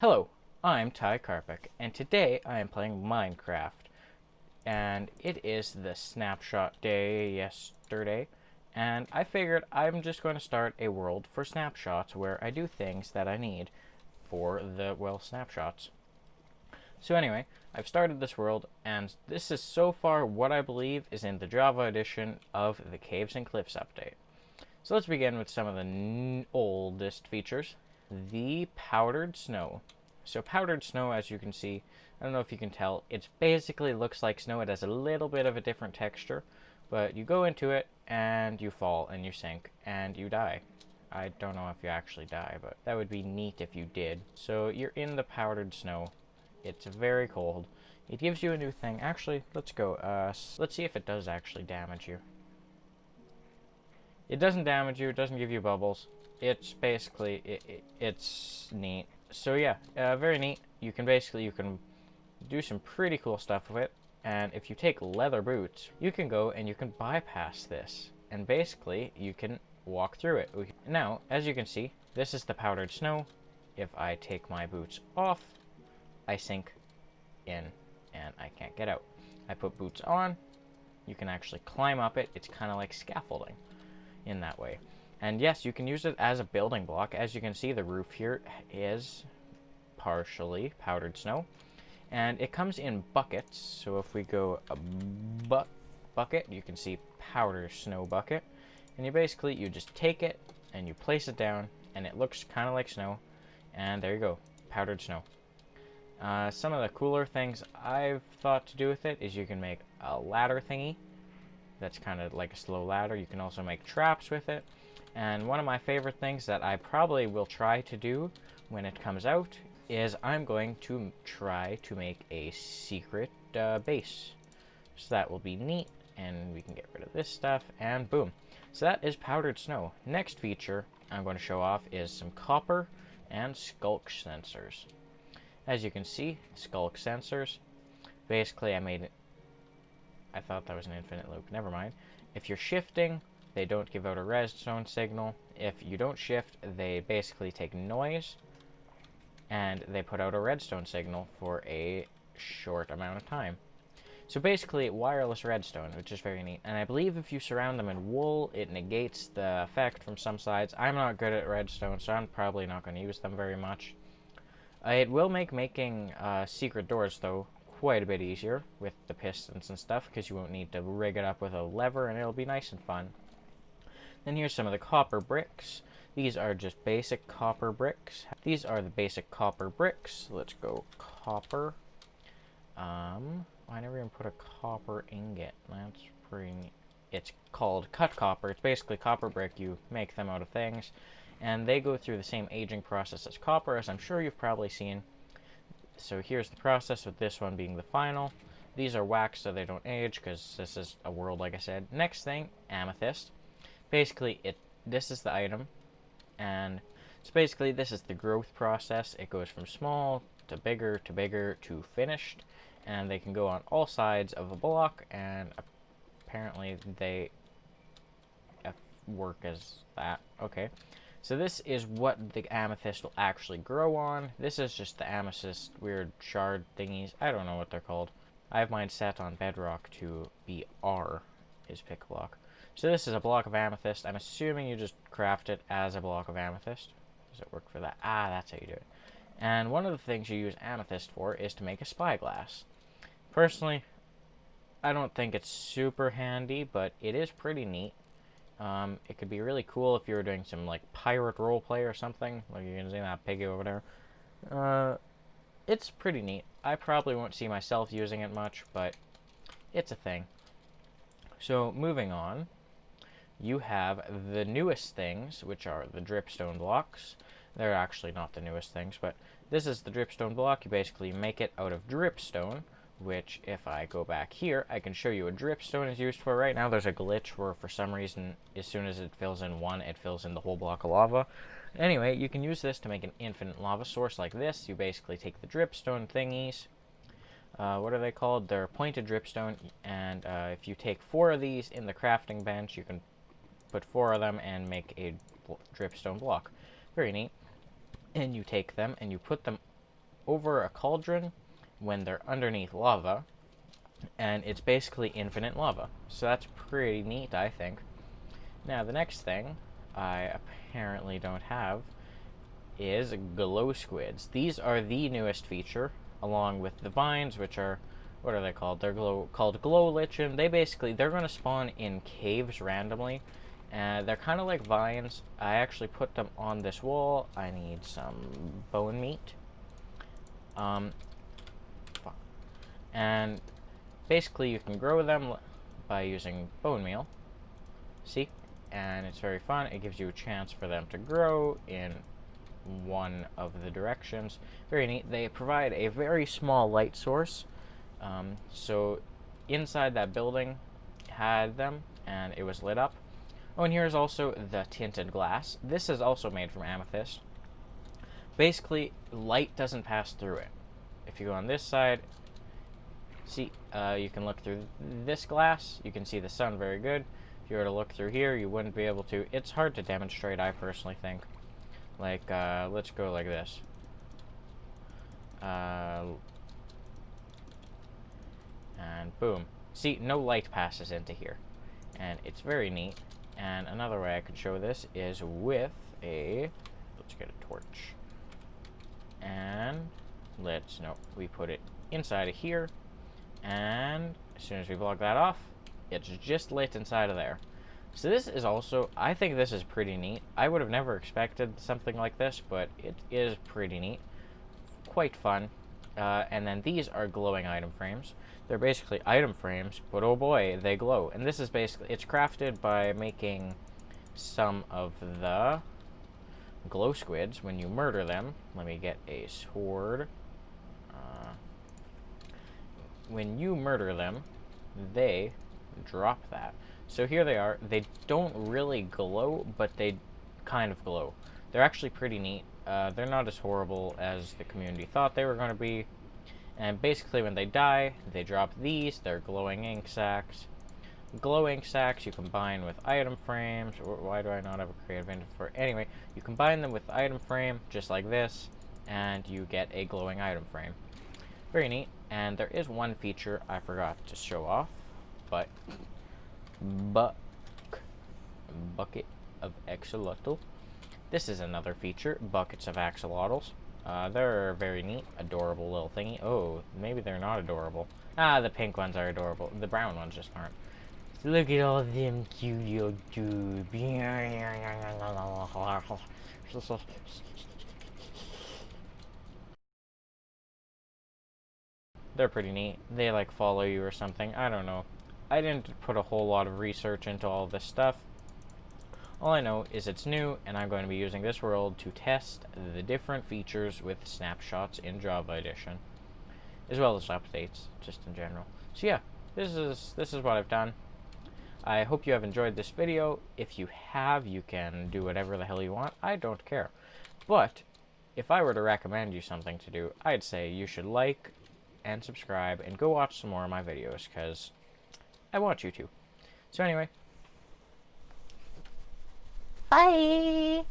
Hello, I'm Karpyk, and today I am playing Minecraft, and it is the snapshot day yesterday, and I figured I'm just going to start a world for snapshots where I do things that I need for the, well, snapshots. So anyway, I've started this world, and this is so far what I believe is in the Java edition of the Caves and Cliffs update. So let's begin with some of the oldest features. The powdered snow. So powdered snow, as you can see, I don't know if you can tell, it basically looks like snow. It has a little bit of a different texture, but you go into it and you fall and you sink and you die. I don't know if you actually die, but that would be neat if you did. So you're in the powdered snow. It's very cold. It gives you a new thing. Actually, let's go. Let's see if it does actually damage you. It doesn't damage you. It doesn't give you bubbles. It's basically, it's neat. So yeah, very neat. You can do some pretty cool stuff with it. And if you take leather boots, you can go and you can bypass this. And basically, you can walk through it. Now, as you can see, this is the powdered snow. If I take my boots off, I sink in and I can't get out. I put boots on, you can actually climb up it. It's kind of like scaffolding in that way. And yes, you can use it as a building block. As you can see, the roof here is partially powdered snow. And it comes in buckets. So if we go a bucket, you can see powder snow bucket. And you just take it and you place it down and it looks kind of like snow. And there you go, powdered snow. Some of the cooler things I've thought to do with it is you can make a ladder thingy. That's kind of like a slow ladder. You can also make traps with it. And one of my favorite things that I probably will try to do when it comes out is I'm going to try to make a secret base. So that will be neat, and we can get rid of this stuff, and boom. So that is powdered snow. Next feature I'm going to show off is some copper and skulk sensors. As you can see, skulk sensors. Basically, I thought that was an infinite loop. Never mind. If you're shifting, they don't give out a redstone signal. If you don't shift, they basically take noise, and they put out a redstone signal for a short amount of time. So basically, wireless redstone, which is very neat. And I believe if you surround them in wool, it negates the effect from some sides. I'm not good at redstone, so I'm probably not going to use them very much. It will make making secret doors, though, quite a bit easier with the pistons and stuff, because you won't need to rig it up with a lever, and it'll be nice and fun. Then here's some of the copper bricks. These are just basic copper bricks. These are the basic copper bricks. Let's go copper. I never even put a copper ingot. That's pretty neat. It's called cut copper. It's basically copper brick. You make them out of things, and they go through the same aging process as copper, as I'm sure you've probably seen. So here's the process, with this one being the final. These are waxed so they don't age, because this is a world, like I said. Next thing, amethyst. Basically, this is the item, and so basically this is the growth process. It goes from small to bigger to finished, and they can go on all sides of a block, and apparently they work as that. Okay, so this is what the amethyst will actually grow on. This is just the amethyst weird shard thingies. I don't know what they're called. I have mine set on Bedrock to be R, is pick block. So this is a block of amethyst. I'm assuming you just craft it as a block of amethyst. Does it work for that? Ah, that's how you do it. And one of the things you use amethyst for is to make a spyglass. Personally, I don't think it's super handy, but it is pretty neat. It could be really cool if you were doing some like pirate roleplay or something. Like you can see that piggy over there. It's pretty neat. I probably won't see myself using it much, but it's a thing. So moving on, you have the newest things, which are the dripstone blocks. They're actually not the newest things, but this is the dripstone block. You basically make it out of dripstone, which if I go back here, I can show you what dripstone is used for. Right now there's a glitch where for some reason, as soon as it fills in one, it fills in the whole block of lava. Anyway, you can use this to make an infinite lava source like this. You basically take the dripstone thingies. What are they called? They're pointed dripstone, and if you take 4 of these in the crafting bench, you can put 4 of them and make a dripstone block. Very neat. And you take them and you put them over a cauldron when they're underneath lava, and it's basically infinite lava. So that's pretty neat, I think. Now, the next thing I apparently don't have is glow squids. These are the newest feature, along with the vines, which are, what are they called? They're called glow lichen. They're going to spawn in caves randomly. They're kind of like vines. I actually put them on this wall. I need some bone meat. And basically you can grow them by using bone meal. See? And it's very fun. It gives you a chance for them to grow in one of the directions. Very neat. They provide a very small light source. So inside that building had them, and it was lit up. Oh, and here's also the tinted glass. This is also made from amethyst. Basically, light doesn't pass through it. If you go on this side, see, you can look through this glass. You can see the sun very good. If you were to look through here, you wouldn't be able to. It's hard to demonstrate, I personally think. Like, let's go like this. And boom. See, no light passes into here. And it's very neat. And another way I could show this is with a, let's get a torch. And we put it inside of here. And as soon as we block that off, it's just lit inside of there. So this is also, I think this is pretty neat. I would have never expected something like this, but it is pretty neat. Quite fun. And then these are glowing item frames. They're basically item frames, but oh boy, they glow. And this is basically, it's crafted by making some of the glow squids when you murder them. Let me get a sword. When you murder them, they drop that. So here they are. They don't really glow, but they kind of glow. They're actually pretty neat. They're not as horrible as the community thought they were going to be. And basically when they die, they drop these. They're glowing ink sacs. Glow ink sacs you combine with item frames. Why do I not have a creative inventory? Anyway, you combine them with item frame, just like this, and you get a glowing item frame. Very neat. And there is one feature I forgot to show off, but bucket of axolotl. This is another feature, buckets of axolotls. They're very neat, adorable little thingy. Oh, maybe they're not adorable. Ah, the pink ones are adorable. The brown ones just aren't. Look at all them cute little dudes. They're pretty neat. They like follow you or something. I don't know. I didn't put a whole lot of research into all this stuff. All I know is it's new, and I'm going to be using this world to test the different features with snapshots in Java Edition, as well as updates, just in general. So yeah, this is what I've done. I hope you have enjoyed this video. If you have, you can do whatever the hell you want. I don't care. But if I were to recommend you something to do, I'd say you should like and subscribe and go watch some more of my videos, because I want you to. So anyway, bye!